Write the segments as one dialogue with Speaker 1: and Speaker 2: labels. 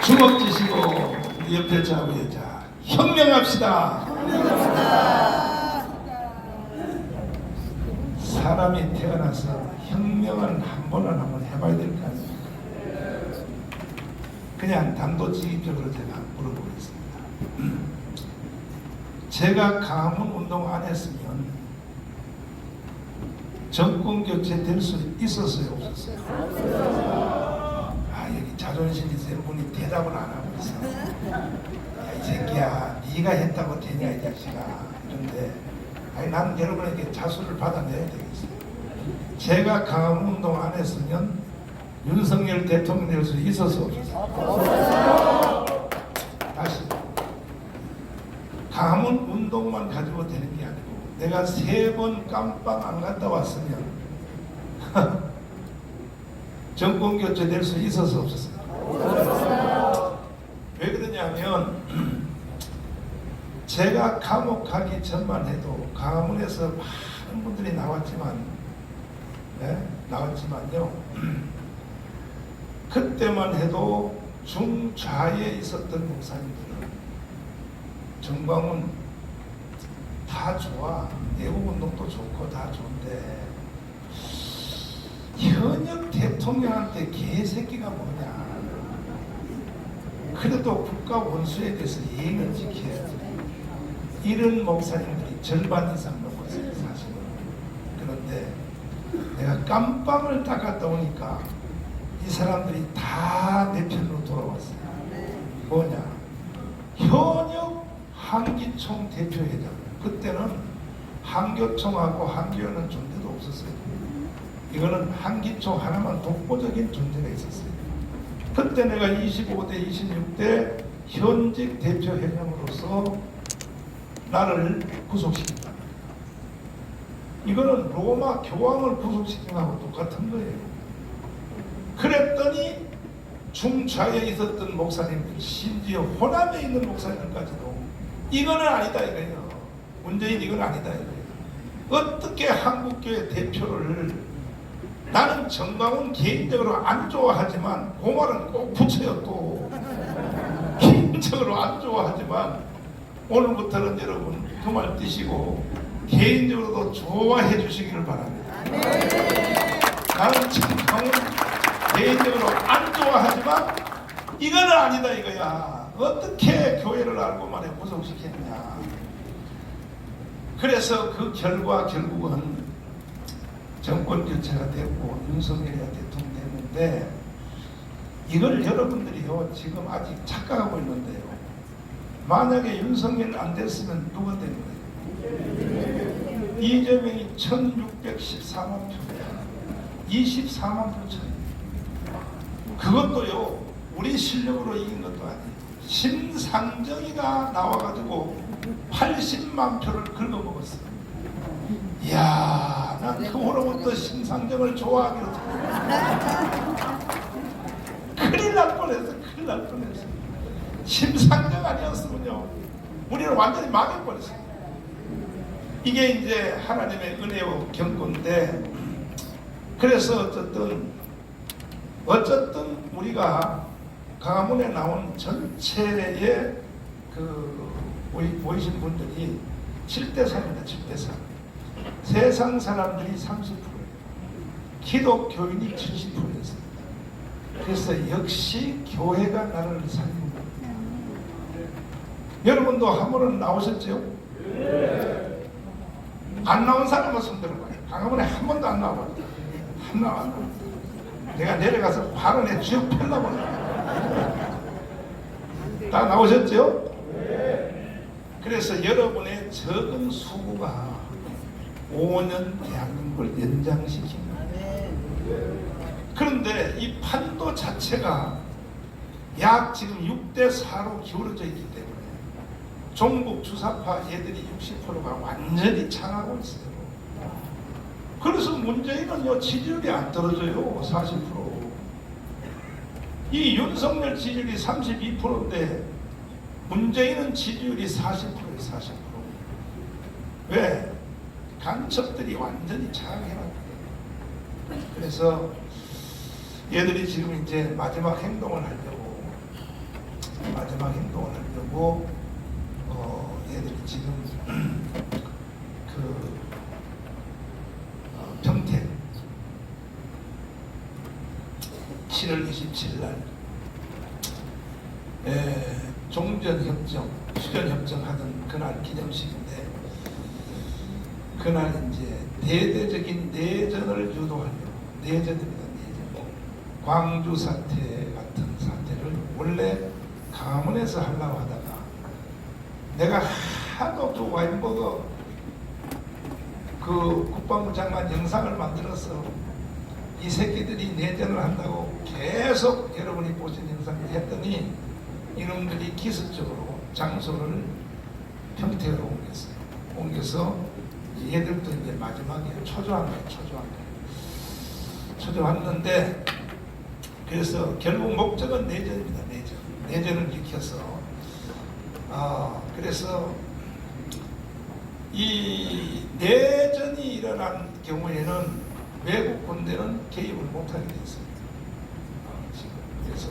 Speaker 1: 주먹 쥐시고 옆에 좌우에 자 혁명합시다. 사람이 태어나서 혁명은 한 번은 한번 해봐야 될 거 아니에요. 그냥 단도직입적으로 제가 물어보겠습니다. 제가 강화문 운동 안 했으면 정권 교체 될 수 있었어요, 없었어요? 아, 여기 자존심이 센 분이 대답을 안 하고 있어. 야, 이 새끼야, 네가 했다고 되냐 이 자식아. 이런데 아니, 나는 여러분에게 자수를 받아내야 되겠어요. 제가 강화문 운동 안 했으면 윤석열 대통령 될 수 있었어, 없었어? 다시 강화문 운동만 가지고 되는 게 아니고 내가 3번 깜빡 안 갔다 왔으면 정권 교체 될 수 있었어, 없었어? 왜 그러냐면 제가 감옥 가기 전만 해도 강화문에서 많은 분들이 나왔지만요. 그때만 해도 중좌에 있었던 목사님들은 정광훈 다 좋아, 애국운동도 좋고 다 좋은데 현역 대통령한테 개새끼가 뭐냐. 그래도 국가 원수에 대해서 예의를 지켜야지. 이런 목사님들이 절반 이상 넘고 있어요, 사실은. 그런데 내가 깜빵을 딱 갔다 오니까 이 사람들이 다 내 편으로 돌아왔어요. 뭐냐? 현역 한기총 대표회장. 그때는 한교총하고 한교회는 존재도 없었어요. 이거는 한기총 하나만 독보적인 존재가 있었어요. 그때 내가 25대 26대 현직 대표회장으로서 나를 구속시킨다. 이거는 로마 교황을 구속시킨 거하고 똑같은 거예요. 그랬더니 중좌에 있었던 목사님들, 심지어 호남에 있는 목사님까지도 이거는 아니다 이거예요. 문재인 이건 아니다 이거예요. 어떻게 한국교회 대표를, 나는 정광훈 개인적으로 안 좋아하지만 그 말은 꼭 붙여요. 또 개인적으로 안 좋아하지만 오늘부터는 여러분 그 말 띄시고 개인적으로도 좋아해 주시기를 바랍니다. 나는 정광훈 개인적으로 안 좋아하지만 이거는 아니다 이거야. 어떻게 교회를 알고 말해 구속시켰냐. 그래서 그 결과 결국은 정권 교체가 되고 윤석열이 대통령 됐는데, 이걸 여러분들이요 지금 아직 착각하고 있는데요. 만약에 윤석열 안 됐으면 누가 된 거예요? 이재명이 1614만 표, 24만 표 차이. 그것도요 우리 실력으로 이긴 것도 아니에요. 심상정이가 나와가지고 80만 표를 긁어먹었어요. 이야, 난 그 후로부터 심상정을 좋아하기로 큰일 날 뻔했어. 큰일 날 뻔했어. 심상정 아니었으면요 우리는 완전히 망해버렸어요. 이게 이제 하나님의 은혜와 경고인데, 그래서 어쨌든 우리가 강화문에 나온 전체의 그 보이신 분들이 7대3입니다. 7대3. 세상 사람들이 30%예요. 기독교인이 70%였습니다. 그래서 역시 교회가 나를 살린 겁니다. 여러분도 한 번은 나오셨죠? 안 나온 사람은 손 들어봐요. 강화문에 한 번도 안 나와봤다. 안 나와. 내가 내려가서 바로 내 쥐어 펴려버려. 다 나오셨죠? 그래서 여러분의 적은 수고가 5년 대한민국을 연장시킵니다. 그런데 이 판도 자체가 약 지금 6대4로 기울어져 있기 때문에 종북 주사파 애들이 60%가 완전히 창하고 있어요. 그래서 문재인은요 지지율이 안 떨어져요. 40%. 이 윤석열 지지율이 32%인데 문재인은 지지율이 40%예요. 40%. 왜? 간첩들이 완전히 장악해놨거든요. 그래서 얘들이 지금 이제 마지막 행동을 하려고 마지막 행동을 하려고 얘들이 지금 평택 7월 27일 날 종전협정, 휴전협정 하던 그날 기념식인데, 그날 이제 대대적인 내전을 유도하려고, 내전입니다, 내전. 광주 사태 같은 사태를 원래 강원에서 하려고 하다가 내가 하도 그 와인버거 그 국방부 장관 영상을 만들어서 이 새끼들이 내전을 한다고 계속 여러분이 보신 영상을 했더니 이놈들이 기습적으로 장소를 평택으로 옮겼어요. 옮겨서 얘들도 이제 마지막에 초조한 거예요. 초조했는데, 그래서 결국 목적은 내전입니다. 내전을 일으켜서 그래서 이 내전이 일어난 경우에는 외국 군대는 개입을 못하게 됐어요. 지금 그래서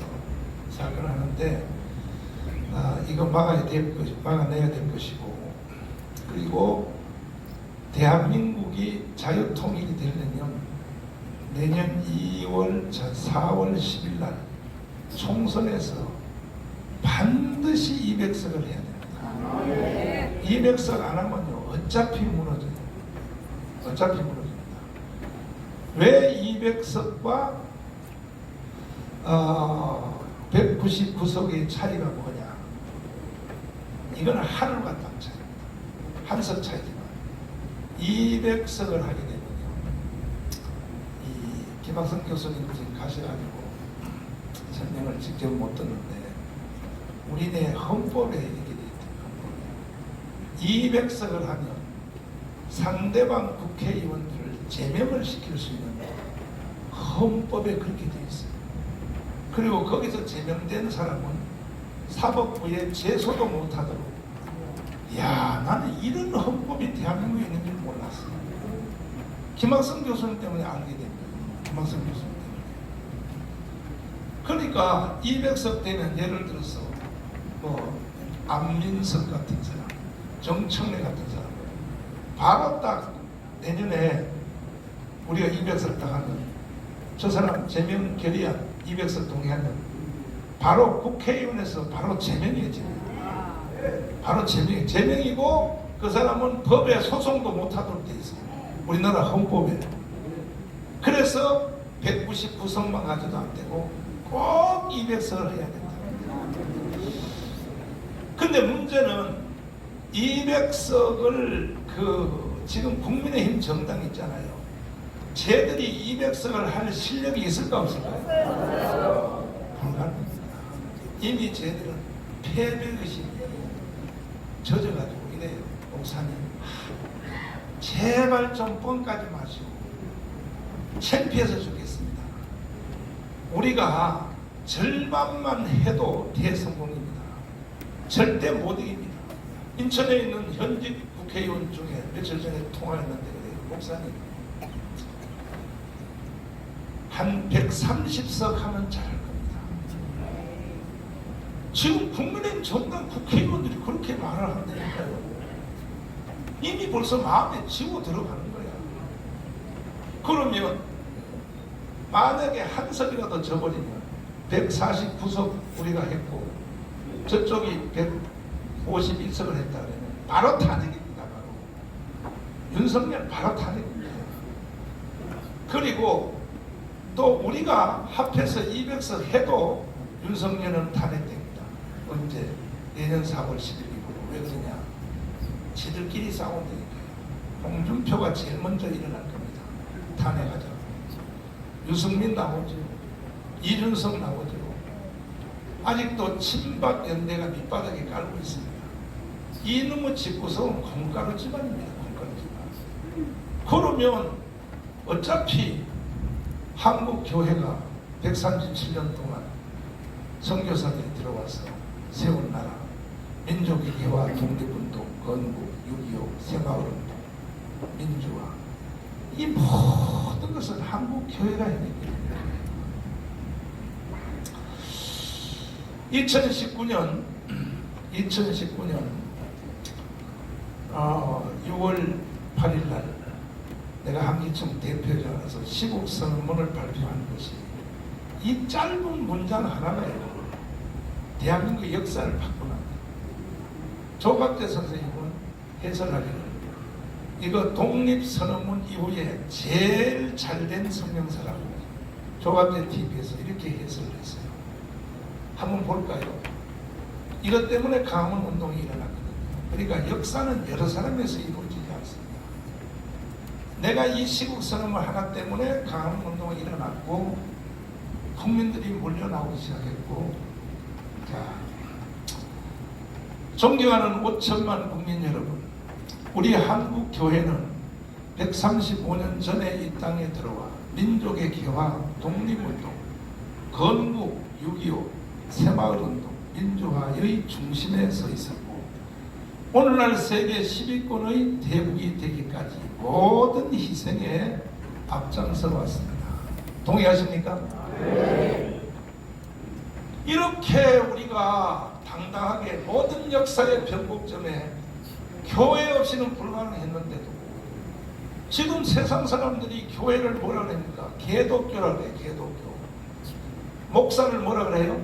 Speaker 1: 사격을 하는데 이거 막아내야 될 것이고, 그리고 대한민국이 자유통일이 되려면 내년 4월 10일 날 총선에서 반드시 200석을 해야 됩니다. 200석 안 하면요 어차피 무너져요. 어차피 무너집니다. 왜 200석과 199석의 차이가 뭐냐? 이거는 하늘과 땅 차이입니다. 한 석 차이지만 200석을 하게 되면요, 이 김학성 교수님 지금 가셔가지고 설명을 직접 못 듣는데, 우리네 헌법에 이렇게 되어 있대요. 200석을 하면 상대방 국회의원들을 제명을 시킬 수 있는 헌법에 그렇게 되어 있어요. 그리고 거기서 제명된 사람은 사법부에 제소도 못하도록. 야, 나는 이런 헌법이 대한민국에 있는 줄 몰랐어요. 김학성 교수님 때문에 알게 된 거예요. 김학성 교수님 때문에. 그러니까 200석 되면 예를 들어서 안민석 같은 사람, 정청래 같은 사람, 바로 딱 내년에 우리가 200석 딱 하면 저 사람 제명 결의안 200석 동의하면 바로 국회의원에서 바로 제명이에요. 바로 제명이고 그 사람은 법에 소송도 못하도록 돼 있어요. 우리나라 헌법에. 그래서 199석만 가져도 안 되고 꼭 200석을 해야 된다. 근데 문제는 200석을 지금 국민의힘 정당 있잖아요. 쟤들이 200석을 할 실력이 있을까 없을까요? 불가능합니다. 이미 쟤들은 패배의식이 젖어가지고 이래요. 목사님, 제발 좀 뻥까지 마시고 창피해서 죽겠습니다. 우리가 절반만 해도 대성공입니다. 절대 못 이깁니다. 인천에 있는 현직 국회의원 중에 며칠 전에 통화했는데 그래요. 목사님, 한 130석 하면 잘할 겁니다. 지금 국민의힘 정당 국회의원들이 그렇게 말을 한다니까요. 이미 벌써 마음에 지고 들어가는 거야. 그러면 만약에 한 석이라도 져버리면 149석 우리가 했고 저쪽이 151석을 했다 그러면 바로 탄핵입니다. 바로 윤석열 바로 탄핵입니다. 그리고 또 우리가 합해서 200석 해도 윤석열은 탄핵됩니다. 언제? 내년 4월 10일이고. 왜 그러냐? 지들끼리 싸운다니까요. 홍준표가 제일 먼저 일어날 겁니다. 탄핵하자. 유승민 나오죠. 이준석 나오죠. 아직도 친박 연대가 밑바닥에 깔고 있습니다. 이놈의 집구석은 콩가루 집안입니다. 콩가루 집안. 그러면 어차피 한국 교회가 137년 동안 선교사들이 들어와서 세운 나라, 민족의회와 독립운동, 건국, 6.25, 새마을운동, 민주화, 이 모든 것은 한국 교회가 해낸 겁니다. 2019년 6월 8일 날 내가 한기총 대표자로서 시국 선언문을 발표한 것이 이 짧은 문장 하나가요 대한민국 역사를 바꾸는 조갑재 선생님은 해설하기를 이거 독립선언문 이후에 제일 잘된 성명서라고 조갑재 TV에서 이렇게 해설을 했어요. 한번 볼까요? 이것 때문에 강화문 운동이 일어났거든요. 그러니까 역사는 여러 사람에서 이루어지지 않습니다. 내가 이 시국선언문 하나 때문에 강화문 운동이 일어났고 국민들이 몰려나오기 시작했고, 자, 존경하는 5천만 국민 여러분, 우리 한국 교회는 135년 전에 이 땅에 들어와 민족의 개화, 독립운동, 건국, 6.25, 새마을운동, 민주화의 중심에 서 있었고 오늘날 세계 10위권의 대국이 되기까지 모든 희생에 앞장서 왔습니다. 동의하십니까? 네. 이렇게 우리가 당당하게 모든 역사의 변곡점에 교회 없이는 불가능했는데도 지금 세상 사람들이 교회를 뭐라 그럽니까? 개독교라고 해요. 개독교. 목사를 뭐라 그래요?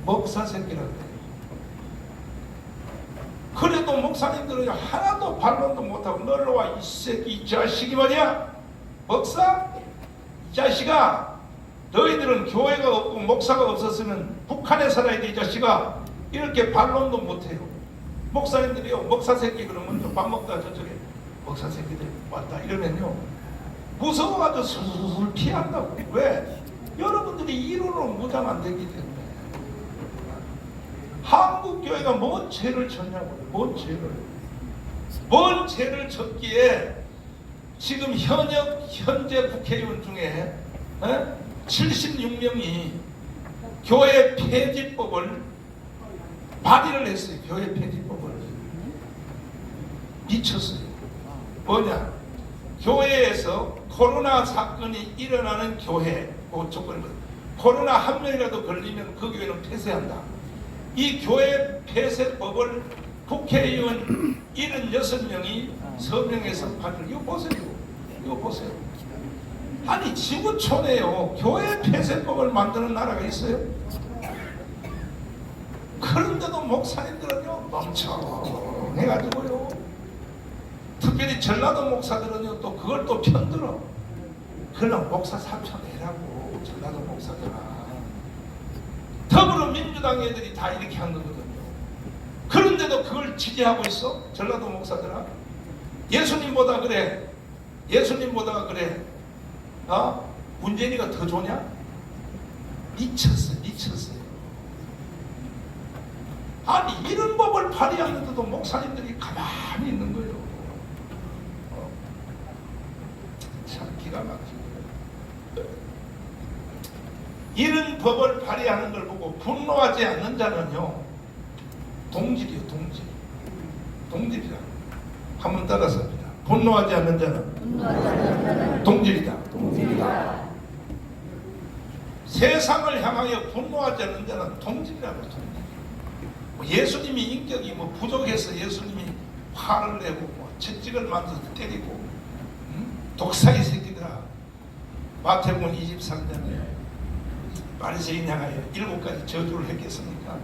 Speaker 1: 목사 새끼라고 해요. 그래도 목사님들은 하나도 반론도 못하고 너로 와 이 새끼 이 자식이 말이야 목사? 이 자식아 너희들은 교회가 없고 목사가 없었으면 북한에 살아야 돼 이 자식아 이렇게 반론도 못해요. 목사님들이요 목사 새끼 그러면 밥 먹다 저쪽에 목사 새끼들 왔다 이러면요 무서워가지고 술술 피한다고. 왜? 여러분들이 이론으로 무장 안 되기 때문에. 한국교회가 뭔 죄를 졌냐고요. 뭔 죄를 졌기에 지금 현재 국회의원 중에 76명이 교회 폐지법을 발의를 했어요. 교회 폐지법을. 미쳤어요. 뭐냐? 교회에서 코로나 사건이 일어나는 교회, 그 조건은 코로나 한 명이라도 걸리면 그 교회는 폐쇄한다. 이 교회 폐쇄법을 국회의원 76명이 서명해서 발의를. 이거 보세요. 아니 지구촌에요 교회 폐쇄법을 만드는 나라가 있어요? 그런데도 목사님들은요 멍청해가지고요 특별히 전라도 목사들은요 또 그걸 또 편들어. 그냥 목사 사표내라고. 전라도 목사들아 더불어민주당 애들이 다 이렇게 한 거거든요. 그런데도 그걸 지지하고 있어? 전라도 목사들아 예수님보다 그래. 문재인이가 더 좋냐? 미쳤어요. 아니 이런 법을 발의하는데도 목사님들이 가만히 있는 거예요. 참 기가 막히고 이런 법을 발의하는 걸 보고 분노하지 않는 자는요 동질이요. 동질이다. 한번 따라서 합니다. 분노하지 않는 자는 동질이다. 세상을 향하여 분노하지 않는 자는 동질이라고. 예수님이 인격이 부족해서 예수님이 화를 내고 채찍을 만들어서 때리고 독사의 새끼들아. 마태복음 23장에 바리새인 향하여 7가지 저주를 했겠습니까?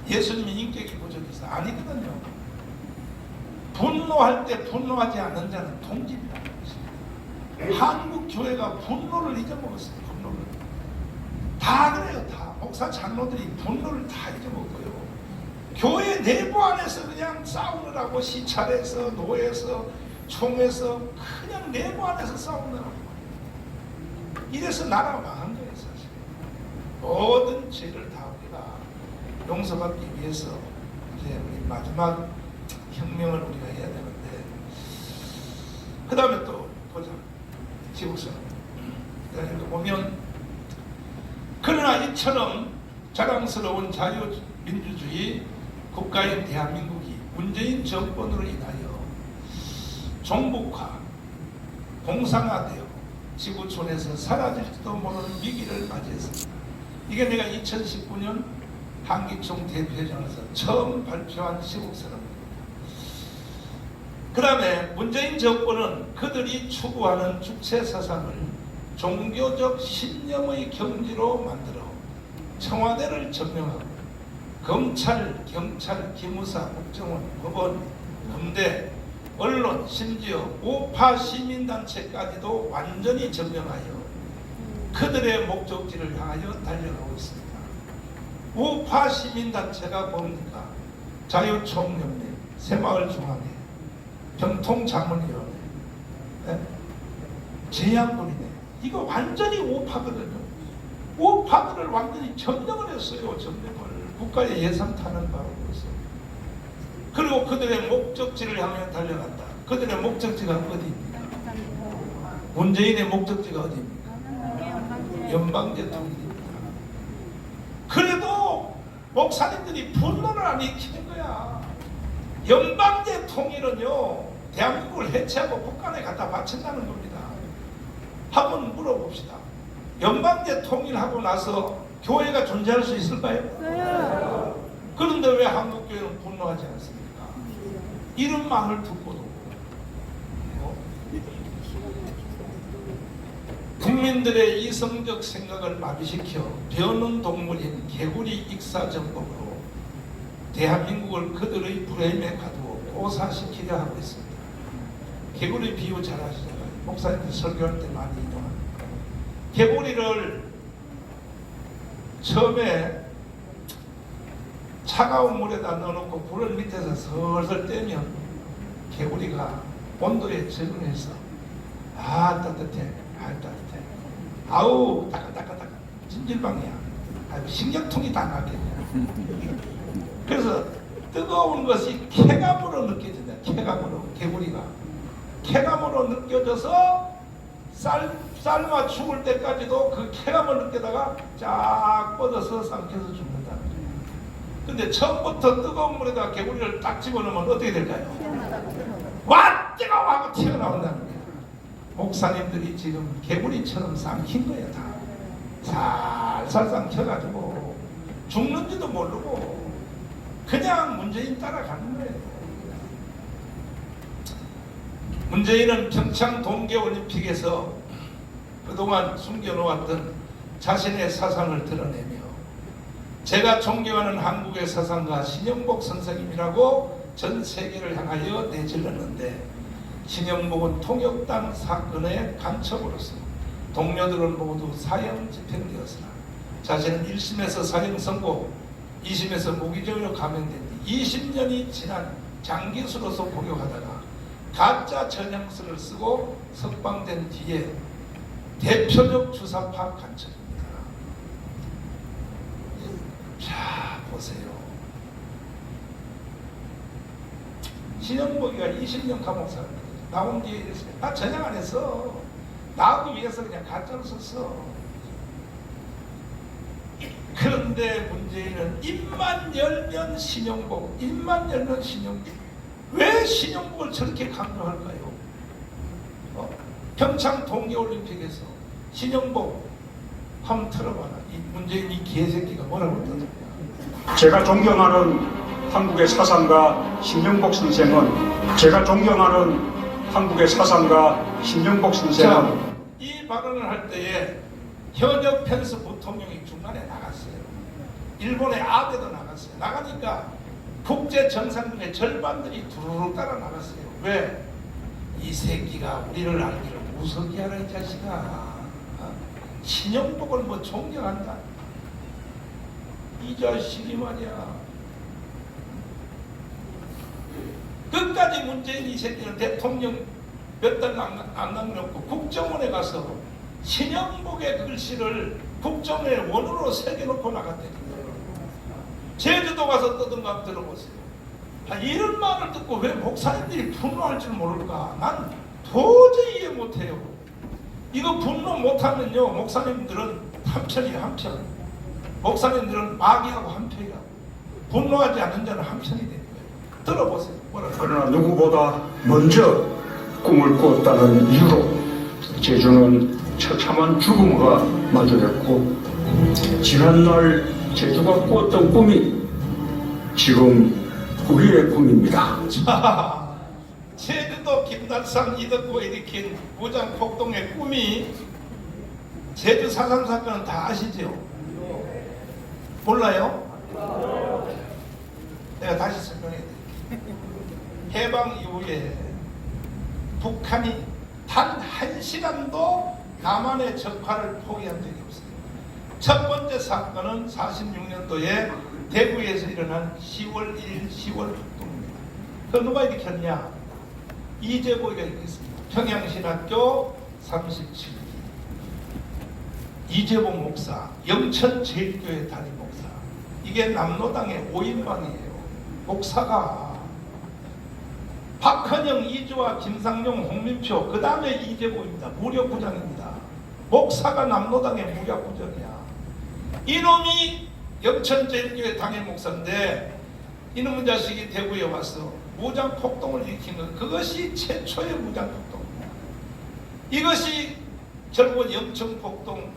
Speaker 1: 예수님이 인격이 부족해서 아니거든요. 분노할 때 분노하지 않는 자는 동질이라는 것입니다. 한국 교회가 분노를 잊어먹었어요. 분노를 다 그래요. 다 목사 장로들이 분노를 다 잊어먹고요. 교회 내부 안에서 그냥 싸우느라고 시찰에서 노예에서 총에서 그냥 내부 안에서 싸우느라고 이래서 나라가 망한 거예요. 사실 모든 죄를 다 우리가 용서받기 위해서 이제 우리 마지막 혁명을 우리가 해야 되는데 그 다음에 또 보자. 지국선 이렇게 보면 그러나 이처럼 자랑스러운 자유민주주의 국가인 대한민국이 문재인 정권으로 인하여 종북화, 공상화되어 지구촌에서 사라질지도 모르는 위기를 맞이했습니다. 이게 내가 2019년 한기총 대표회장에서 처음 발표한 시국선언입니다. 그 다음에 문재인 정권은 그들이 추구하는 주체사상을 종교적 신념의 경지로 만들어 청와대를 점령하고 검찰, 경찰, 기무사, 국정원, 법원, 군대, 언론, 심지어 우파 시민단체까지도 완전히 점령하여 그들의 목적지를 향하여 달려가고 있습니다. 우파 시민단체가 뭡니까? 자유총연맹, 새마을중앙회, 병통자문위원회, 제약군이네. 이거 완전히 우파거든요. 우파들을 완전히 점령을 했어요. 점령을. 국가의 예산 타는 바로 그랬어요. 그리고 그들의 목적지를 향해 달려간다. 그들의 목적지가 어디입니까? 문재인의 목적지가 어디입니까? 연방제 통일입니다. 그래도 목사님들이 분노를 안 일으키는 거야. 연방제 통일은요, 대한민국을 해체하고 북한에 갖다 바친다는 겁니다. 한번 물어봅시다. 연방제 통일하고 나서 교회가 존재할 수 있을까요? 네. 그런데 왜 한국교회는 분노하지 않습니까? 이런 말을 듣고도 국민들의 이성적 생각을 마비시켜 변은 동물인 개구리 익사정법으로 대한민국을 그들의 프레임에 가두어 고사시키려 하고 있습니다. 개구리 비유 잘 아시잖아요. 목사님들 설교할 때 많이 이동합니다. 개구리를 처음에 차가운 물에다 넣어놓고 불을 밑에서 설설 떼면 개구리가 온도에 적응해서 따뜻해, 따뜻해, 아우 따끈따끈 찜질방이야, 식력통이 다 나겠네. 그래서 뜨거운 것이 쾌감으로 느껴진다. 쾌감으로. 개구리가 쾌감으로 느껴져서 삶아 죽을 때까지도 그 쾌감을 느끼다가 쫙 뻗어서 삼켜서 죽는다. 근데 처음부터 뜨거운 물에다가 개구리를 딱 집어넣으면 어떻게 될까요? 와 뜨거워 하고 튀어나온다는 거예요. 목사님들이 지금 개구리처럼 삼킨 거예요. 다 살살 삼켜가지고 죽는지도 모르고 그냥 문재인 따라가는 거예요. 문재인은 평창 동계올림픽에서 그동안 숨겨놓았던 자신의 사상을 드러내며 제가 존경하는 한국의 사상가 신영복 선생님이라고 전 세계를 향하여 내질렀는데, 신영복은 통역당 사건의 간첩으로서 동료들은 모두 사형 집행되었으나 자신은 1심에서 사형 선고, 2심에서 무기징역으로 감형된 뒤 20년이 지난 장기수로서 복역하다가 가짜 전향서를 쓰고 석방된 뒤에 대표적 주사파 간첩입니다. 자 보세요. 신영복이가 20년 감옥 살았거든요. 나온 뒤에 이랬어요. 나 전향 안 했어. 나오기 위해서 그냥 가짜로 썼어. 그런데 문재인은 입만 열면 신영복, 입만 열면 신영복. 왜 신영복을 저렇게 강조할까요? 평창 동계올림픽에서 신영복 한번 틀어봐라. 이 문재인 이 개새끼가 뭐라고 했거든요.
Speaker 2: 제가 존경하는 한국의 사상가 신영복 선생은
Speaker 1: 이 발언을 할 때에 현역 펜스 부통령이 중간에 나갔어요. 일본의 아베도 나갔어요. 나가니까 국제 정상들의 절반들이 두루룩 따라 나갔어요. 왜? 이 새끼가 우리를 알기를 무섭게 하라 이 자식아. 신영복을 뭐 존경한다. 이 자식이 말이야. 끝까지 문재인 이 새끼는 대통령 몇 달 안 남겨놓고 국정원에 가서 신영복의 글씨를 국정원에 원으로 새겨놓고 나갔다니까요. 제주도 가서 떠든 거 한번 들어보세요. 이런 말을 듣고 왜 목사님들이 분노할 줄 모를까? 난 도저히 이해 못해요. 이거 분노 못하면요, 목사님들은 한편이에요. 한편. 목사님들은 마귀하고 한편이라고. 분노하지 않는 자는 한편이 되는 거예요. 들어보세요. 뭐라고?
Speaker 2: 그러나 누구보다 먼저 꿈을 꾸었다는 이유로 제주는 처참한 죽음과 마주했고 지난날 제주가 꾸었던 꿈이 지금 우리의 꿈입니다.
Speaker 1: 자, 제주도 김달산 이덕구가 일으킨 무장폭동의 꿈이 제주 4.3 사건은 다 아시죠? 몰라요? 내가 다시 설명해 드릴게요. 해방 이후에 북한이 단 한 시간도 남한의 적화를 포기한 적이 없어요. 첫 번째 사건은 46년도에 대구에서 일어난 10월 1일 10월 폭동입니다. 그 누가 일으켰냐? 이재보이가 일으켰습니다. 평양신학교 37기 이재보 목사, 영천제일교회 담임 목사. 이게 남로당의 5인방이에요. 목사가 박헌영, 이주화, 김상용, 홍민표, 그 다음에 이재보입니다. 무력부장입니다. 목사가 남로당의 무력부장이야. 이놈이 영천제일교회 담임 목사인데 이놈의 자식이 대구에 와서 무장폭동을 일으킨 것, 그것이 최초의 무장폭동입니다. 이것이 결국은 영천폭동,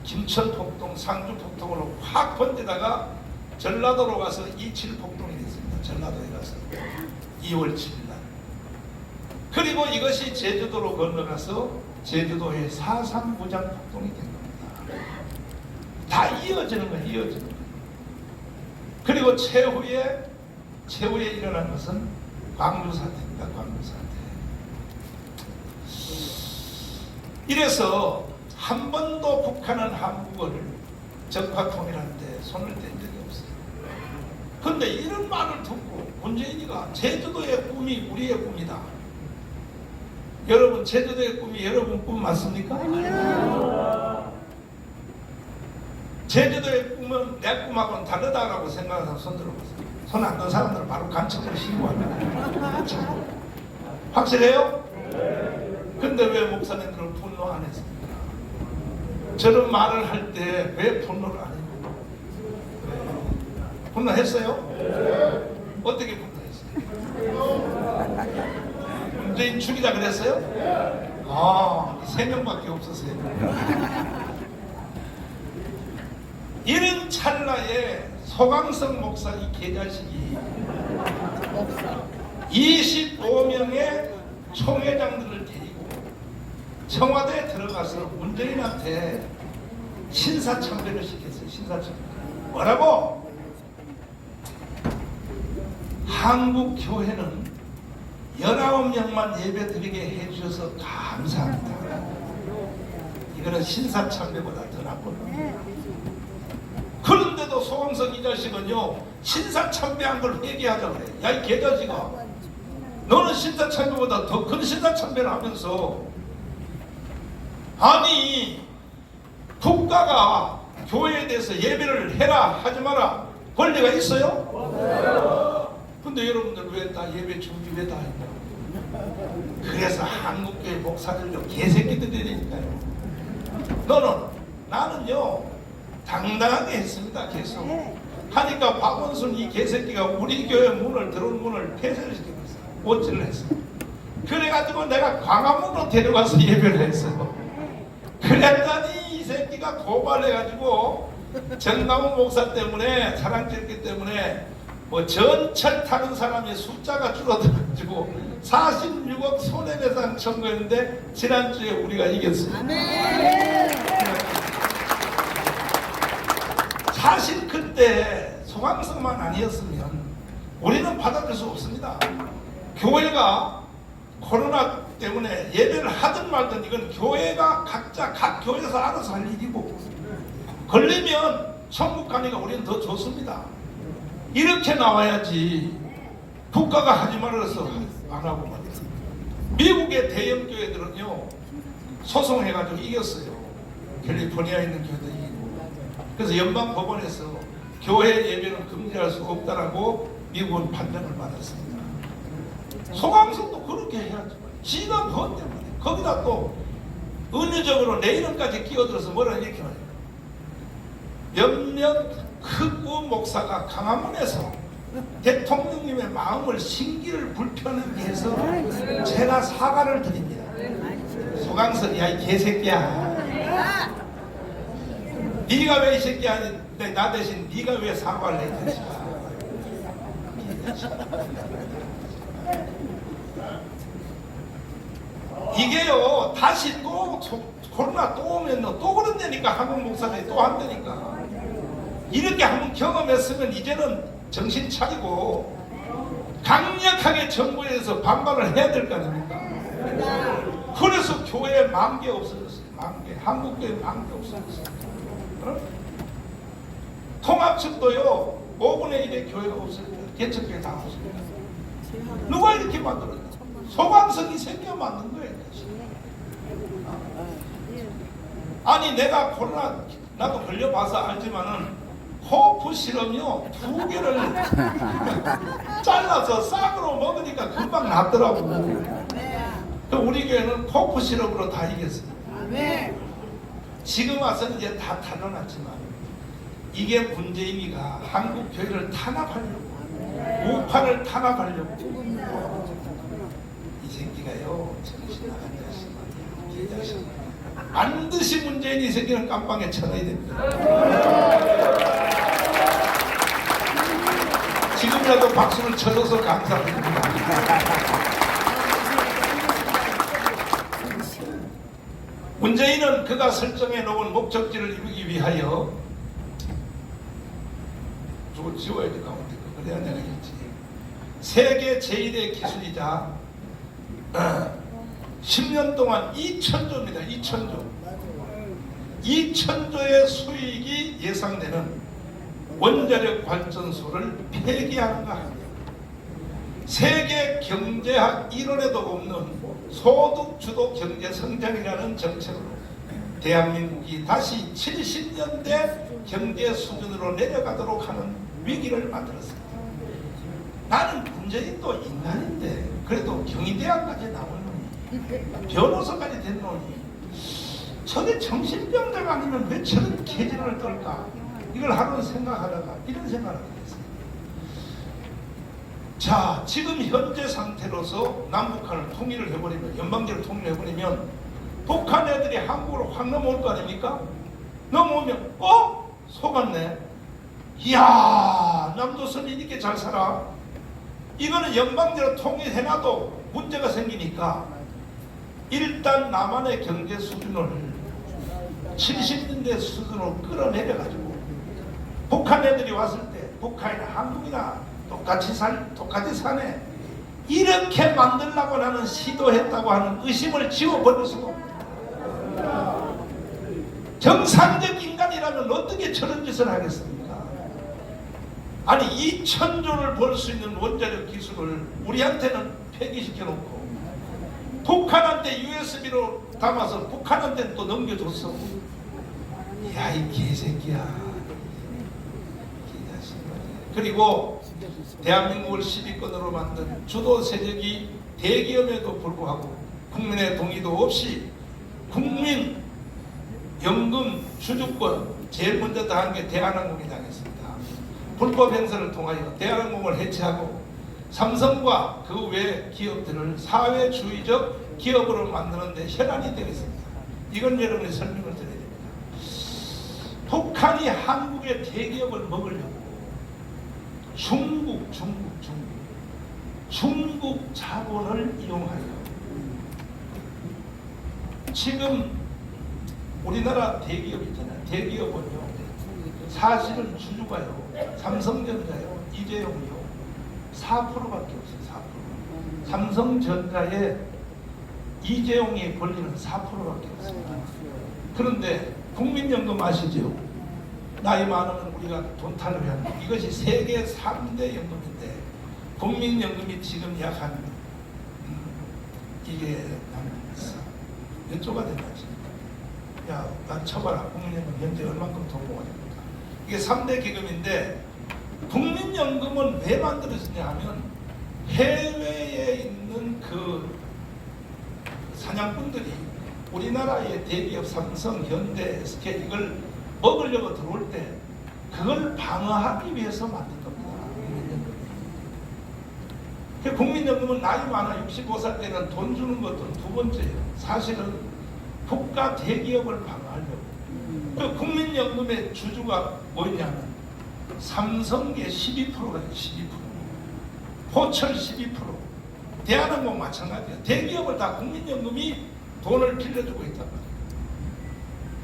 Speaker 1: 김천폭동, 상주폭동으로 확 번지다가 전라도로 가서 27폭동이 됐습니다. 전라도에 가서 2월 7일 날. 그리고 이것이 제주도로 건너가서 제주도의 4.3 무장폭동이 된 겁니다. 다 이어지는 거예요. 이어지는 거예요. 그리고 최후에 일어난 것은 광주 사태입니다. 광주 사태. 이래서 한 번도 북한은 한국어를 적화통일하는데 손을 댄 적이 없어요. 그런데 이런 말을 듣고 문재인이가 제주도의 꿈이 우리의 꿈이다. 여러분, 제주도의 꿈이 여러분 꿈 맞습니까? 아니요. 제주도의 꿈은 내 꿈하고는 다르다라고 생각하는 사람 손 들어보세요. 손 안 든 사람들은 바로 간첩으로 신고합니다. 확실해요? 근데 왜 목사님들은 분노 안 했습니까? 저런 말을 할 때 왜 분노를 안 했습니까? 분노했어요? 어떻게 분노했어요? 문재인 죽이자 그랬어요? 아, 3명밖에 없었어요. 이런 찰나에 소강성 목사 이 개자식이 25명의 총회장들을 데리고 청와대에 들어가서 문재인한테 신사참배를 시켰어요. 신사참배. 뭐라고? 한국 교회는 19명만 예배 드리게 해주셔서 감사합니다. 이거는 신사참배보다 더 나쁩니다. 그런데도 소강석 이 자식은요, 신사참배한 걸 회개하자고 그래. 야, 이 개자식아, 너는 신사참배보다 더 큰 신사참배를 하면서, 아니 국가가 교회에 대해서 예배를 해라 하지 마라 권리가 있어요? 근데 여러분들 왜 다 예배 준비 왜 다 했냐? 그래서 한국교회 목사들도 개새끼들이니까요. 나는요 당당하게 했습니다. 계속 하니까 박원순 이 개새끼가 우리 교회 문을 들어온 문을 폐쇄를 시켰어요. 원치를 했어요. 그래가지고 내가 광화문으로 데려가서 예배를 했어요. 그랬더니 이 새끼가 고발해가지고 정강훈 목사 때문에 사랑제기 때문에 뭐 전철 타는 사람의 숫자가 줄어들어가지고 46억 손해배상 청구했는데 지난주에 우리가 이겼어요. 사실 그때 소강성만 아니었으면 우리는 받아들일 수 없습니다. 교회가 코로나 때문에 예배를 하든 말든 이건 교회가 각자 각 교회에서 알아서 할 일이고, 걸리면 천국 가니까 우리는 더 좋습니다. 이렇게 나와야지 국가가 하지 말아서 안 하고 말이야. 미국의 대형 교회들은요 소송해가지고 이겼어요. 캘리포니아에 있는 교회도 이기고. 그래서 연방 법원에서 교회 예배는 금지할 수 없다라고 미국은 판단을 받았습니다. 소강성도 그렇게 해야지. 지난 법 때문에 거기다 또 은유적으로 내 이름까지 끼어들어서 뭐라 이렇게 말해요. 몇몇 크고 목사가 강화문에서 대통령님의 마음을 신기를 불편하게 해서 제가 사과를 드립니다. 소강선, 야 이 개새끼야, 네가 왜 이 새끼 아닌데 나 대신 네가 왜 사과를 해? 이게요 다시 또 코로나 또 오면 또 그런다니까. 한국 목사들이 또 한다니까. 이렇게 한번 경험했으면 이제는 정신 차리고 강력하게 정부에서 반발을 해야 될 거 아닙니까? 그래서 교회 10,000개 없어졌어요. 10,000개. 한국교회 10,000개 없어졌어요. 어? 통합측도요 5분의 1의 교회가 없어졌어요. 개척교회 다 없어졌어요. 누가 이렇게 만들었냐? 소강성이 생겨 만든 거예요. 아니 내가 코로나 나도 걸려봐서 알지만은 호프 실험요 2개를 잘라서 싹으로 먹으니까 금방 낫더라고. 우리 교회는 호프 실험으로 다 이겼어요. 지금 와서는 이제 다 탈러났지만 이게 문재인이가 한국 교회를 탄압하려고 우파를 탄압하려고 이 새끼가요 정신 나간 자식 이 자식 반드시 문재인이 이 새끼는 깜빵에 쳐넣어야 됩니다. 지금이라도 박수를 쳐줘서 감사드립니다. 문재인은 그가 설정해 놓은 목적지를 이루기 위하여 저걸 지워야 될까 어떻게 그래야 되겠지. 세계 제1의 기술이자 10년 동안 2,000조입니다. 2,000조. 2,000조의 수익이 예상되는 원자력 발전소를 폐기하는가 합니다. 세계 경제학 이론에도 없는 소득 주도 경제 성장이라는 정책으로 대한민국이 다시 70년대 경제 수준으로 내려가도록 하는 위기를 만들었습니다. 나는 문재인도 인간인데 그래도 경희대학까지 나온 놈이 변호사까지 된 놈이 저게 정신병자가 아니면 왜 저런 개진을 떨까? 이걸 하루 생각하다가 이런 생각을 하게 됐어요. 자, 지금 현재 상태로서 남북한을 통일을 해버리면, 연방제를 통일해버리면 북한 애들이 한국으로 확 넘어올 거 아닙니까? 넘어오면 속았네. 이야, 남조선이 이렇게 잘 살아. 이거는 연방제로 통일해놔도 문제가 생기니까 일단 남한의 경제 수준을 70년대 수준으로 끌어내려가지고 북한 애들이 왔을 때 북한이나 한국이나 똑같이 사네. 이렇게 만들려고 나는 시도했다고 하는 의심을 지워버릴 수가 없다. 정상적 인간이라면 어떻게 저런 짓을 하겠습니까? 아니 2,000조를 벌 수 있는 원자력 기술을 우리한테는 폐기시켜놓고 북한한테 USB로 담아서 북한한테 또 넘겨줬어. 야, 이 개새끼야. 그리고 대한민국을 10위권으로 만든 주도 세력이 대기업에도 불구하고 국민의 동의도 없이 국민 연금 주주권 제일 먼저 당한 게 대한항공이 당했습니다. 불법 행사를 통하여 대한항공을 해체하고 삼성과 그 외 기업들을 사회주의적 기업으로 만드는 데 혈안이 되겠습니다. 이건 여러분이 설명을 드려야 됩니다. 북한이 한국의 대기업을 먹으려고 중국 자본을 이용하여 지금 우리나라 대기업 있잖아요. 대기업은요 사실은 주주가요 삼성전자요 이재용이요 4%밖에 없어요. 4%. 삼성전자에 이재용이 권리는 4%밖에 없습니다. 그런데 국민연금 아시죠? 나이 많으면 우리가 돈 타려고 하는 이것이 세계 3대 연금인데 국민연금이 지금 약 한 이게 몇 조가 된다 지금. 야, 난 쳐봐라. 국민연금 현재 얼만큼 돈 모아야 됩니까? 이게 3대 기금인데 국민연금은 왜 만들어지냐 하면 해외에 있는 그 사냥꾼들이 우리나라의 대기업 삼성, 현대, SK 이걸 먹으려고 들어올 때 그걸 방어하기 위해서 만든 겁니다. 국민연금은 나이 많아 65살 때는 돈 주는 것도 두 번째예요. 사실은 국가 대기업을 방어하려고 그 국민연금의 주주가 뭐냐면 삼성계 12%가 12%, 호철 12%, 대한항공 마찬가지예요. 대기업을 다 국민연금이 돈을 빌려주고 있단 말이에요.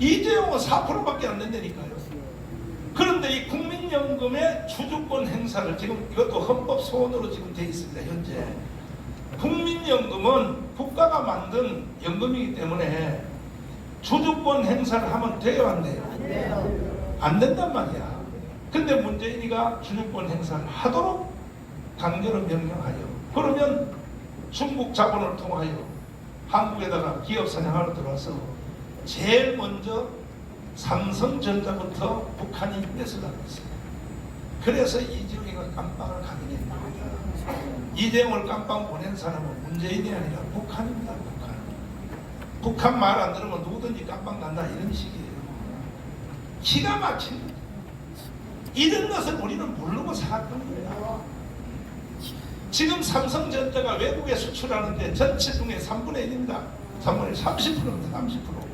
Speaker 1: 이재용은 4%밖에 안 된다니까요. 그런데 이 국민연금의 주주권 행사를 지금 이것도 헌법 소원으로 지금 돼 있습니다. 현재 국민연금은 국가가 만든 연금이기 때문에 주주권 행사를 하면 돼요, 안 돼요? 안 된단 말이야. 근데 문재인이가 주주권 행사를 하도록 강제로 명령하여, 그러면 중국 자본을 통하여 한국에다가 기업 사냥하러 들어와서 제일 먼저 삼성전자부터 북한이 뺏어가고 있어요. 그래서 이재용이가 깜빵을 가게 된 겁니다. 이재용을 깜빵 보낸 사람은 문재인이 아니라 북한입니다. 북한 말 안 들으면 누구든지 깜빵 간다, 이런 식이에요. 기가 막힌 거죠. 이런 것을 우리는 모르고 살았던 겁니다. 지금 삼성전자가 외국에 수출하는데 전체 중에 3분의 1입니다. 3분의 1, 30%입니다. 30%.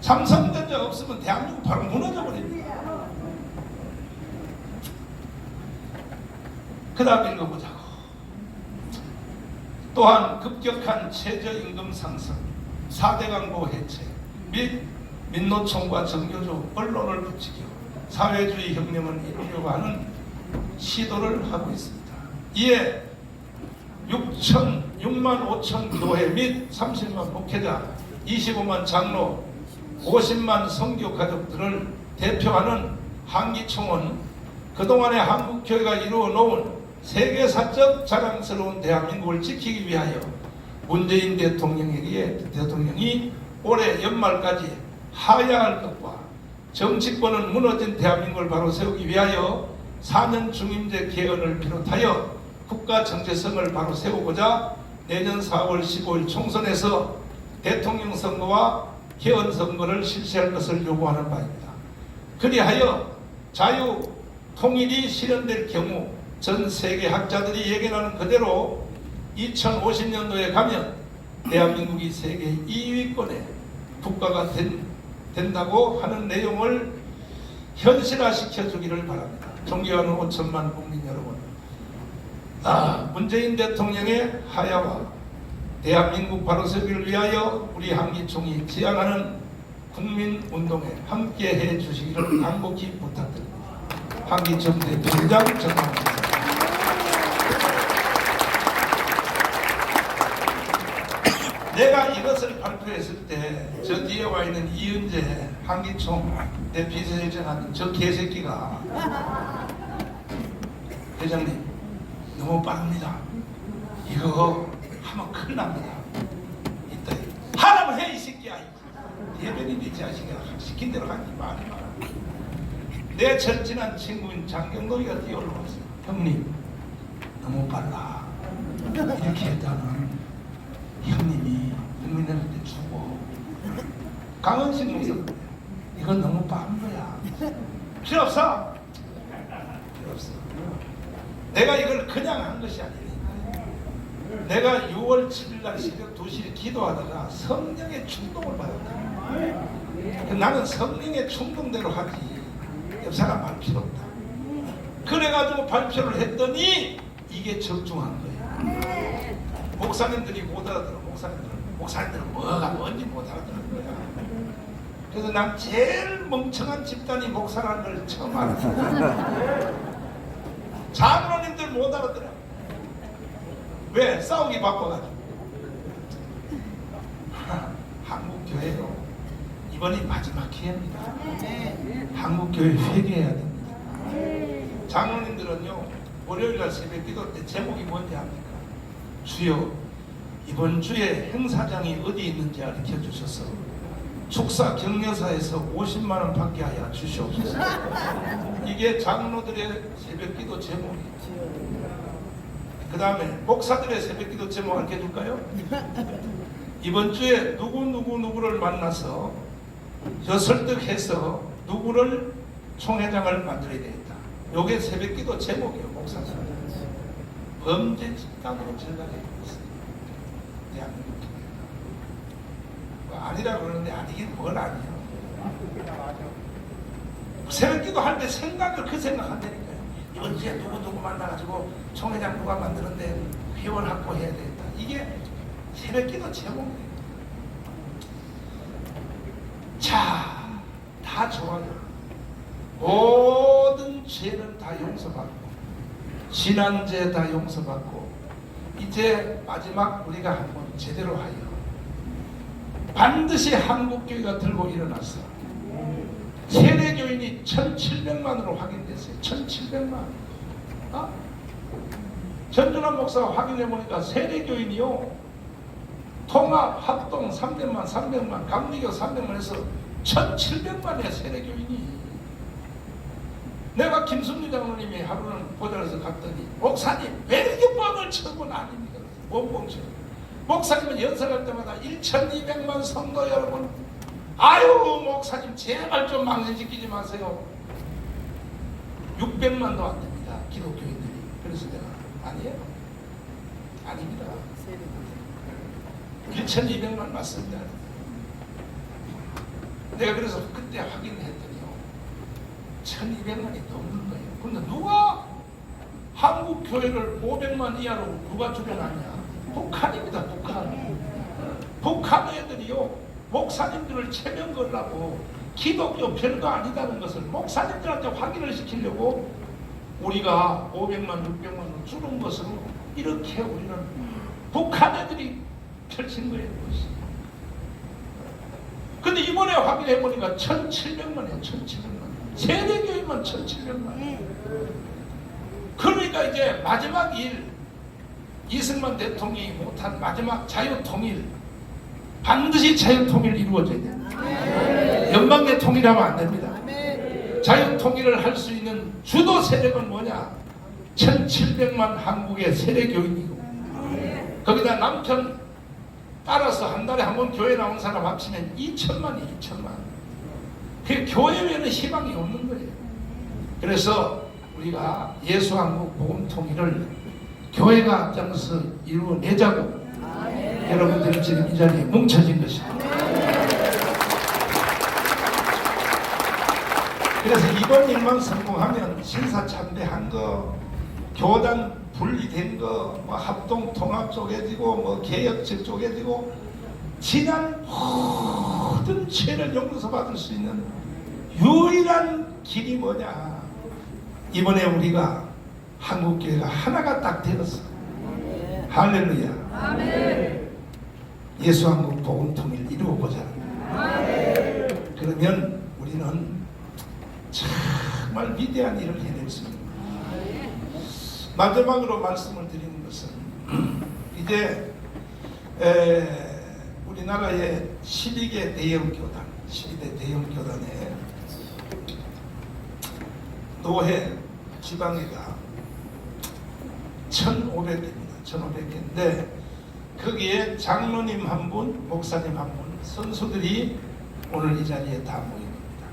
Speaker 1: 삼성전자 없으면 대한민국 바로 무너져 버립니다. 그 다음 읽어보자고. 또한 급격한 최저임금 상승, 4대 강보 해체 및 민노총과 정교조 언론을 부추겨 사회주의 혁명을 이루려고 하는 시도를 하고 있습니다. 이에 6만 5천 교회 및 30만 목회자, 25만 장로, 50만 선교 가족들을 대표하는 한기총은 그동안의 한국교회가 이루어 놓은 세계사적 자랑스러운 대한민국을 지키기 위하여 문재인 대통령이 올해 연말까지 하야 할 것과 정치권은 무너진 대한민국을 바로 세우기 위하여 4년 중임제 개헌을 비롯하여 국가 정체성을 바로 세우고자 내년 4월 15일 총선에서 대통령 선거와 개헌 선거를 실시할 것을 요구하는 바입니다. 그리하여 자유 통일이 실현될 경우 전 세계 학자들이 예견하는 그대로 2050년도에 가면 대한민국이 세계 2위권의 국가가 된다고 하는 내용을 현실화시켜 주기를 바랍니다. 존경하는 5천만 국민 여러분, 문재인 대통령의 하야와 대한민국 바로 세우기를 위하여 우리 한기총이 지향하는 국민운동에 함께해 주시기를 간곡히 부탁드립니다. 한기총 대표장 전망합니다. 내가 이것을 발표했을 때 저 뒤에 와 있는 이은재 한기총 내 비서실장한 저 개새끼가 회장님 너무 빠릅니다. 이거 하면 큰일 납니다. 이따 하라면 해 이 새끼야. 대변인이 이 자식아 시킨 대로 하지 말이 마라. 내 절친한 친구인 장경동이가 뛰어 올라왔어요. 형님 너무 빨라. 이렇게 했다는 형님이 국민들한테 주고 강원식 목사 이건 너무 빠른 거야. 필요 없어. 필요 없어. 내가 이걸 그냥 한 것이 아니니까. 내가 6월 7일 날 새벽 2시에 기도하다가 성령의 충동을 받았다. 나는 성령의 충동대로 하지 옆 사람 말 필요 없다. 그래가지고 발표를 했더니 이게 적중한 거야. 목사님들이 못 알아들어. 목사님들은 뭐가 뭔지 못 알아들은 거야. 그래서 난 제일 멍청한 집단이 목사라는 걸 처음 알았어. 장로님들 못 알아들어. 왜? 싸우기 바빠가지고. 한국교회로 이번이 마지막 기회입니다. 한국교회 회개해야 됩니다. 장로님들은요 월요일날 새벽 기도 때 제목이 뭔지 압니까? 주여 이번 주에 행사장이 어디 있는지 가르쳐 주셔서 축사 격려사에서 50만 원 받게 하여 주시옵소서. 이게 장로들의 새벽기도 제목이에요. 그 다음에 목사들의 새벽기도 제목 알려줄까요? 이번 주에 누구를 만나서 저 설득해서 누구를 총회장을 만들어야 되겠다. 요게 새벽기도 제목이에요. 목사들 범죄 집단으로 절반해고 있어요. 대한민국 아니라 그러는데 아니긴 뭘 아니에요. 새벽기도 할 때 생각을 그 생각한다니까요. 이번 주에 누구 만나가지고 총회장 누가 만드는데 회원 확보해야 되겠다. 이게 새벽기도 제목이에요. 자, 다 좋아요. 모든 죄는 다 용서받고 지난죄 다 용서받고 이제 마지막 우리가 한번 제대로 하여 반드시 한국교회가 들고 일어났어. 세례교인이 1700만으로 확인됐어요. 1700만. 전준환 목사가 확인해보니까 세례교인이요, 통합, 합동 300만, 감리교 300만 해서 1700만이야 세례교인이. 내가 김승주 장로님이 하루는 보좌에서 갔더니 목사님 외교법을 처분 아닙니까? 원봉처. 목사님은 연설할 때마다 1200만 성도 여러분, 아유 목사님 제발 좀 망신시키지 마세요. 600만도 안 됩니다 기독교인들이. 그래서 내가 아니에요, 아닙니다. 1200만 맞습니다. 내가 그래서 그때 확인했더니요 1200만이 넘는 거예요. 근데 누가 한국 교회를 500만 이하로 누가 줄여놨냐? 북한입니다. 북한 애들이요 목사님들을 체면 걸라고 기독교 별거 아니다는 것을 목사님들한테 확인을 시키려고 우리가 500만 600만으로 줄은 것으로 이렇게 우리는 북한 애들이 펼친 거예요. 근데 이번에 확인해 보니까 1700만이에요. 1700만. 세례교인만 1700만. 그러니까 이제 마지막 일, 이승만 대통령이 못한 마지막 자유통일, 반드시 자유통일 이루어져야 돼요. 연방계 통일하면 안 됩니다. 자유통일을 할 수 있는 주도 세력은 뭐냐? 1700만 한국의 세례교인이고 거기다 남편 따라서 한 달에 한 번 교회 나온 사람 합치면 2천만이 2천만. 그 교회 외에는 희망이 없는 거예요. 그래서 우리가 예수한국 복음 통일을 교회가 앞장서 이루어내자고 여러분들이 지금 이 자리에 뭉쳐진 것입니다. 그래서 이번 일만 성공하면 신사참배한 거, 교단 분리된 거, 뭐 합동 통합 쪼개지고 뭐 개혁책 쪼개지고 지난 모든 죄를 용서받을 수 있는 유일한 길이 뭐냐? 이번에 우리가 한국교회가 하나가 딱 되었어. 할렐루야. 아멘. 예수한국 복음 통일 이루어보자. 아멘. 그러면 우리는 정말 위대한 일을 해낼 수 있는 거예요. 마지막으로 말씀을 드리는 것은 이제 우리나라의 12개 대형 교단, 12대 대형 교단에 노회 지방회가 1,500개입니다. 1,500개인데 거기에 장로님 한 분, 목사님 한 분, 선수들이 오늘 이 자리에 다 모인 겁니다.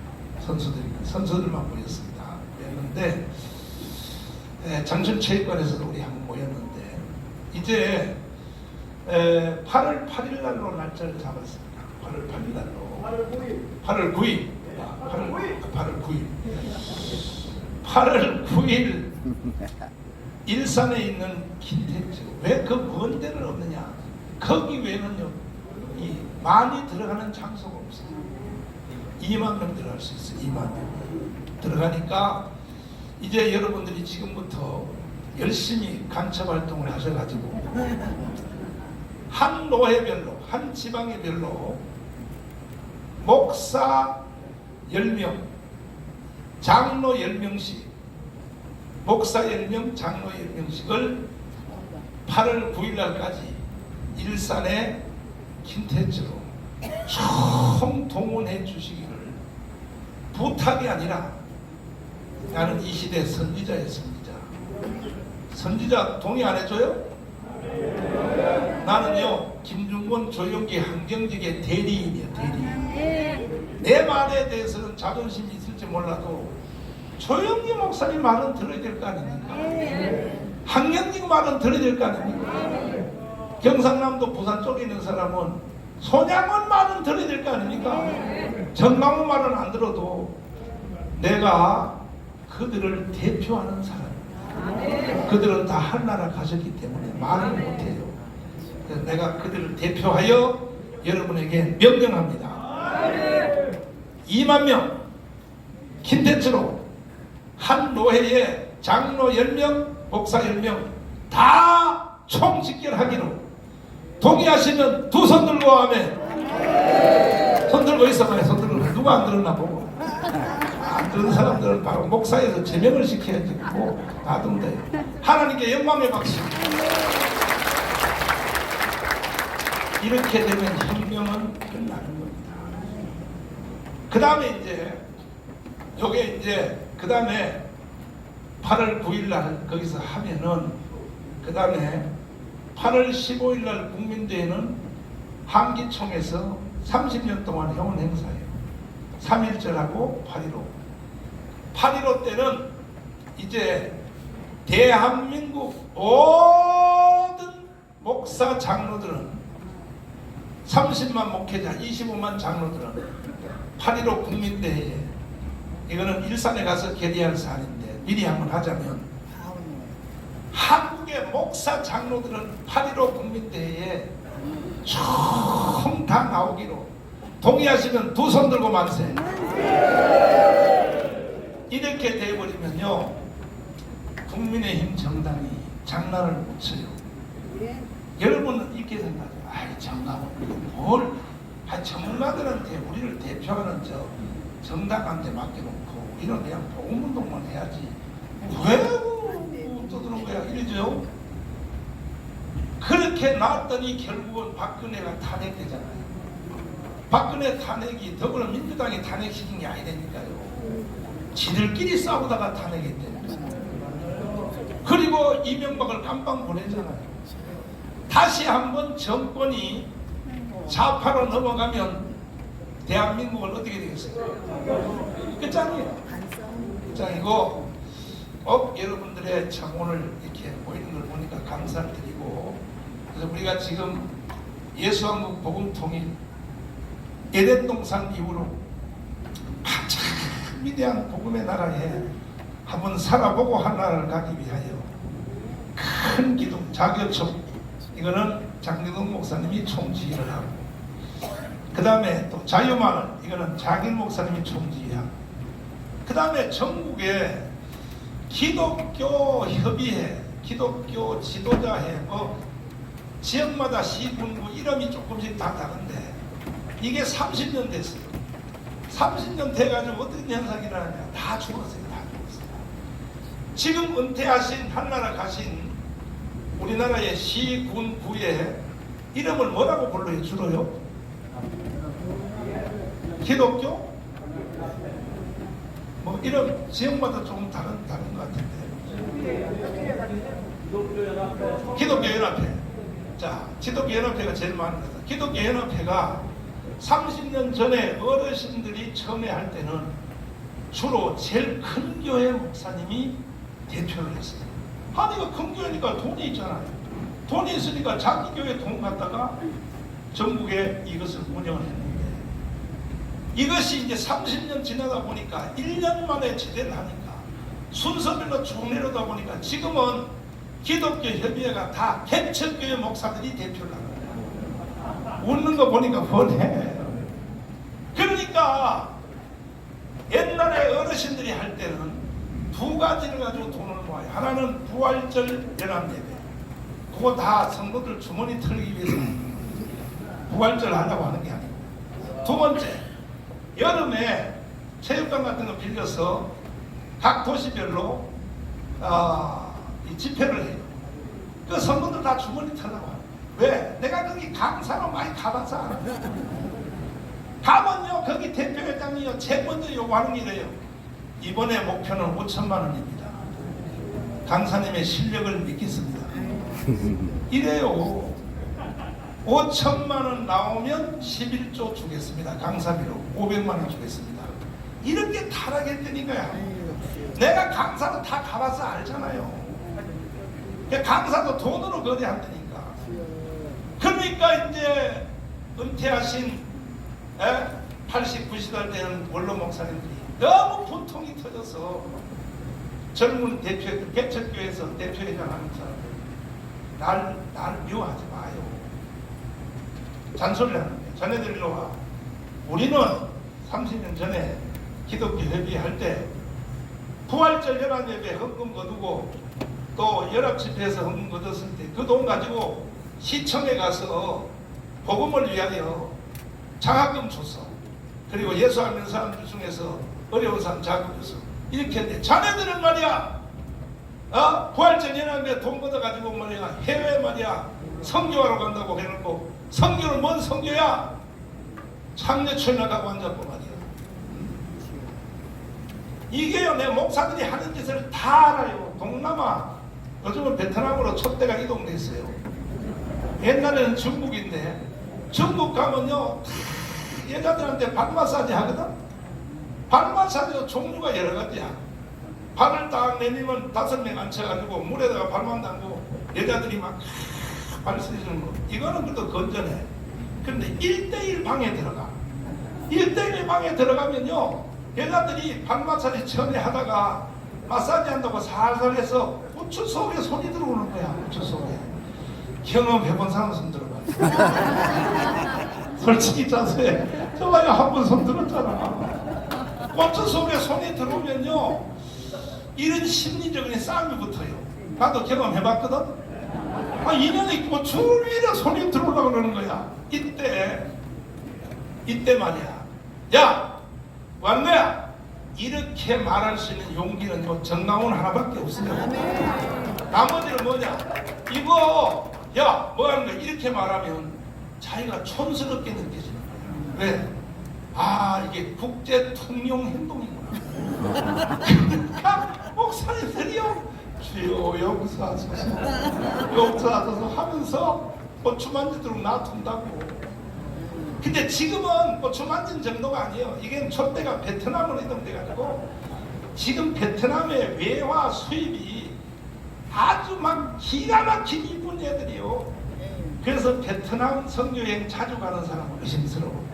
Speaker 1: 선수들만 모였습니다. 모였는데 장천체육관에서도 우리 한번 모였는데 이제 8월 8일 날로 날짜를 잡았습니다. 8월 8일 날로 8월 9일 8월 9일 일산에 있는 김태주. 왜 그 먼 데는 없느냐? 거기 외에는요 많이 들어가는 장소가 없어요. 2만 명 들어갈 수 있어요. 2만 명 들어가니까 이제 여러분들이 지금부터 열심히 간첩 활동을 하셔가지고 한 노회별로, 한 지방회별로 목사 10명, 장로 10명씩, 목사 10명, 장로 10명씩을 8월 9일날까지 일산의 김태주로 총동원해 주시기를 부탁이 아니라 나는 이 시대 선지자의 선지자. 선지자 동의 안 해줘요? 나는요 김중곤, 조영기, 한경직의 대리인이에요. 대리인. 내 말에 대해서는 자존심이 있을지 몰라도 조영기 목사님 말은 들어야 될 거 아닙니까? 한경직 말은 들어야 될 거 아닙니까? 경상남도 부산 쪽에 있는 사람은 손양원 말은 들어야 될 거 아닙니까? 정강훈 말은 안 들어도 내가 그들을 대표하는 사람입니다. 그들은 다 한나라 가셨기 때문에 말을 못해요. 그래서 내가 그들을 대표하여 여러분에게 명령합니다. 2만 명 킨텐츠로 한 노회에 장로 10명, 목사 10명 다 총직결하기로 동의하시면 두 손 들고 하면 손 들고 있어봐요. 손 들고 누가 안 들었나 보고. 안 들은 사람들은 바로 목사에서 제명을 시켜야지. 뭐 놔둔대. 하나님께 영광의 박수. 이렇게 되면 혁명은 끝나는 겁니다. 그 다음에 이제 요게 이제 그 다음에 8월 9일 날 거기서 하면은 그 다음에 8월 15일 날 국민대회는 한기총에서 30년 동안 해온 행사예요. 3.1절하고 8.15. 8.15 때는 이제 대한민국 모든 목사 장로들은 30만 목회자, 25만 장로들은 8.15 국민대회에 이거는 일산에 가서 결의할 사안인데 미리 한번 하자면 한국의 목사 장로들은 8.15 국민대회에 총 다 나오기로 동의하시면 두 손 들고 만세. 이렇게 돼버리면요 국민의힘 정당이 장난을 못 쳐요. 여러분은 이렇게 생각해요. 아이 정당은 뭘 전문가들한테 우리를 대표하는 저 정당한테 맡겨놓고 우리는 그냥 복음운동만 해야지 왜 떠드는 거야 이러죠. 그렇게 놨더니 결국은 박근혜가 탄핵되잖아요. 박근혜 탄핵이 더불어민주당이 탄핵시킨 게 아니라니까요. 지들끼리 싸우다가 탄핵했대요. 그리고 이명박을 깜빵 보내잖아요. 다시 한번 정권이 좌파로 넘어가면 대한민국은 어떻게 되겠어요? 끝장이에요. 끝장이고 여러분들의 참 오늘 이렇게 보이는 걸 보니까 감사를 드리고 그래서 우리가 지금 예수왕국 복음통일 에덴 동산 이후로 가장 위대한 복음의 나라에 한번 살아보고 하나를 가기 위하여 큰 기둥 자교총 이거는 장기동 목사님이 총지휘를 하고 그 다음에 또 자유마을 이거는 장일 목사님이 총지휘하고 그 다음에 전국에 기독교 협의회 기독교 지도자회 뭐 지역마다 시군구 이름이 조금씩 다 다른데 이게 30년 됐어요. 30년 돼가지고 어떤 현상이 일어나냐 다 죽었어요. 다 죽었어요. 지금 은퇴하신 한나라 가신 우리나라의 시군구의 이름을 뭐라고 불러요? 주로요? 기독교? 뭐 이름 지역마다 조금 다른 것 같은데 기독교연합회. 자, 기독교연합회가 제일 많은 거다. 기독교연합회가 30년 전에 어르신들이 처음에 할 때는 주로 제일 큰 교회 목사님이 대표를 했어요. 하니까 큰 교회니까 돈이 있잖아요. 돈이 있으니까 자기 교회 돈 갖다가 전국에 이것을 운영을 했는데 이것이 이제 30년 지나다 보니까 1년 만에 제대를 하니까 순서별로 쭉 내려다 보니까 지금은 기독교 협의회가 다 개척교회 목사들이 대표를 하는 거야. 웃는 거 보니까 뻔해. 그러니까 옛날에 어르신들이 할 때는 두 가지를 가지고 돈을 모아요. 하나는 부활절 연합예배. 그거 다 성도들 주머니 털기 위해서 부활절 하려고 하는 게 아니고. 두 번째, 여름에 체육관 같은 거 빌려서 각 도시별로 이 집회를 해요. 그 성도들 다 주머니 털라고 하는 거예요. 왜? 내가 거기 강사로 많이 가봐서 알아. 가면요 거기 대표회장이요 제일 먼저 요구하는 게 이래요. 이번에 목표는 5천만 원입니다. 강사님의 실력을 믿겠습니다. 이래요. 5천만 원 나오면 11조 주겠습니다. 강사비로 500만 원 주겠습니다. 이렇게 타락했다니까요. 내가 강사도 다 가봐서 알잖아요. 강사도 돈으로 거래한다니까. 그러니까 이제 은퇴하신 80, 90살 되는 원로 목사님들이 너무 분통이 터져서 젊은 대표, 개척교회에서 대표회장 하는 사람들 날 미워하지 마요. 잔소리를 하는데 자네들 일로 와. 우리는 30년 전에 기독교 협의할 때 부활절 연합예배 헌금 거두고 또 연합집회에서 헌금 거뒀을 때 그 돈 가지고 시청에 가서 복음을 위하여 장학금 줬어. 그리고 예수 안 믿는 사람들 중에서 어려운 사람 자극해서 이렇게 했는데 자네들은 말이야 부활절 연합에 돈 걷어가지고 말이야 해외 말이야 선교하러 간다고 해놓고 선교는 뭔 선교야? 창녀촌 나가고 앉았고 말이야. 이게요 내 목사들이 하는 짓을 다 알아요. 동남아 요즘은 베트남으로 촛대가 이동돼 있어요. 옛날에는 중국인데 중국 가면요 여자들한테 발 마사지 하거든. 발 마사지도 종류가 여러 가지야. 발을 딱 내밀면 5명 앉혀가지고 물에다가 발만 담고 여자들이 막 발 쓰시는 거. 이거는 그래도 건전해. 그런데 1대1 방에 들어가. 1대1 방에 들어가면요 여자들이 발 마사지 처음에 하다가 마사지 한다고 살살 해서 우추 속에 손이 들어오는 거야. 우추 속에. 경험해본 사람 손 들어봐. 솔직히 자세 저번에 한 번 손 들었잖아. 우추 속에 손이 들어오면요 이런 심리적인 싸움이 붙어요. 나도 경험해봤거든. 인연이 있고 줄 위에 손이 들어오려고 그러는 거야. 이때 말이야. 야 왕래야 이렇게 말할 수 있는 용기는 정강훈 하나밖에 없어요. 나머지는 뭐냐? 이거 야 뭐 하는 거야? 이렇게 말하면 자기가 촌스럽게 느껴지는 거야. 왜? 이게 국제 통용 행동이구나. 그러니까 목사님들이요 주여 용서하소서 용서하소서 하면서 고추 만지도록 놔둔다고. 근데 지금은 고추 만진 정도가 아니에요. 이게 촛대가 베트남으로 이동돼가지고 지금 베트남의 외화 수입이 아주 막 기가 막힌 이쁜 애들이요. 그래서 베트남 선교여행 자주 가는 사람은 의심스러워.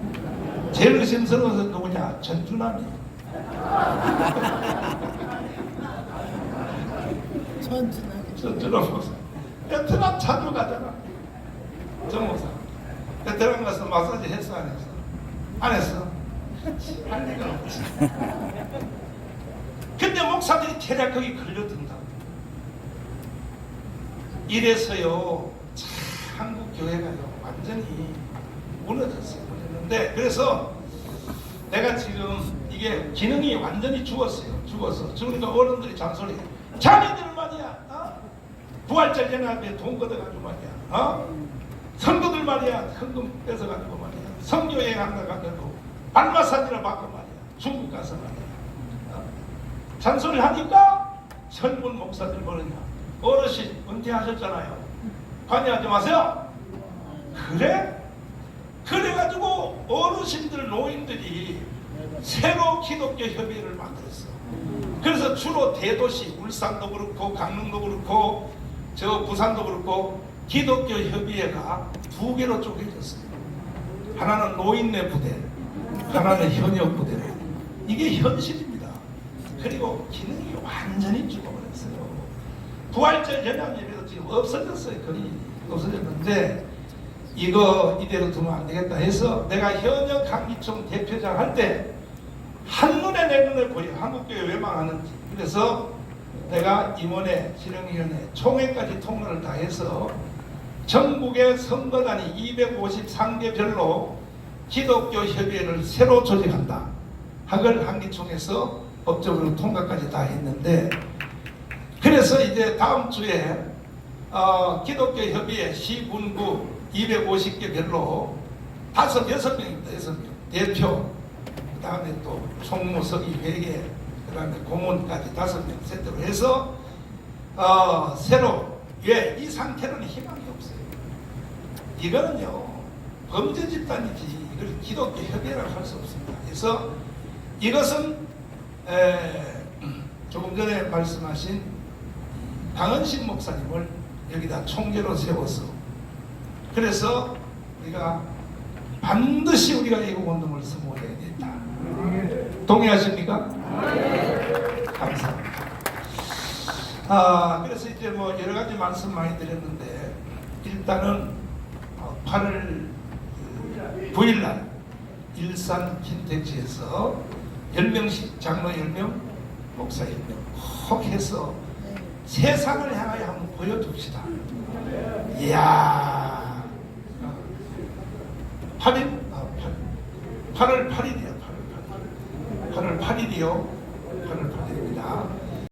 Speaker 1: 제일 의심스러워서 누구냐? 전주남이. 전주남 목사. 베트남 자주 가잖아. 정 목사. 베트남 가서 마사지 했어 안 했어? 안 했어. 할 리가 없지. 근데 목사들이 대략 거기 걸려든다. 이래서요 한국 교회가요 완전히 무너졌어요. 무너졌는데 그래서 내가 지금 이게 기능이 완전히 죽었어요. 죽으니까 어른들이 잔소리해. 자네들 말이야 부활절 연합에 돈 걷어가지고 말이야 성도들 말이야 헌금 뺏어가지고 말이야 선교여행 한다고 발 마사지를 받고 말이야 중국 가서 말이야 잔소리를 하니까 젊은 목사들 뭐느냐 어르신 은퇴하셨잖아요. 관여하지 마세요. 그래? 그래가지고 어르신들 노인들이 새로 기독교 협의회를 만들었어. 그래서 주로 대도시 울산도 그렇고 강릉도 그렇고 저 부산도 그렇고 기독교 협의회가 2개로 쪼개졌어요. 하나는 노인네 부대, 하나는 현역 부대. 이게 현실입니다. 그리고 기능이 완전히 죽어버렸어요. 부활절 연합예배도 지금 없어졌어요. 거의 없어졌는데 이거 이대로 두면 안 되겠다 해서 내가 현역 한기총 대표장 할 때 한눈에 내 눈에 보여. 한국교회 왜 망하는지. 그래서 내가 임원회, 실행위원회, 총회까지 통로를 다 해서 전국의 선거단이 253개별로 기독교 협의회를 새로 조직한다. 학을 한기총에서 법적으로 통과까지 다 했는데 그래서 이제 다음 주에 기독교 협의회 시군구 250개별로 6명입니다. 6명. 대표, 그 다음에 또 총무서기 회계, 그 다음에 고문까지 5명 세트로 해서 새로 왜 이 상태로는 희망이 없어요. 이거는요 범죄 집단이지 이걸 기독교 협의회라고 할 수 없습니다. 그래서 이것은 조금 전에 말씀하신 강은식 목사님을 여기다 총재로 세워서 그래서 우리가 반드시 우리가 애국운동을 성공해야 된다. 동의하십니까? 감사합니다. 그래서 이제 뭐 여러 가지 말씀 많이 드렸는데 일단은 8월 9일 날 일산 킨텍스에서 10명씩 장로 10명, 목사 10명 혹 해서 세상을 향하여 한번 보여줍시다. 이야 8일? 8월 8일이요. 8월 8일이요. 8월 8일입니다.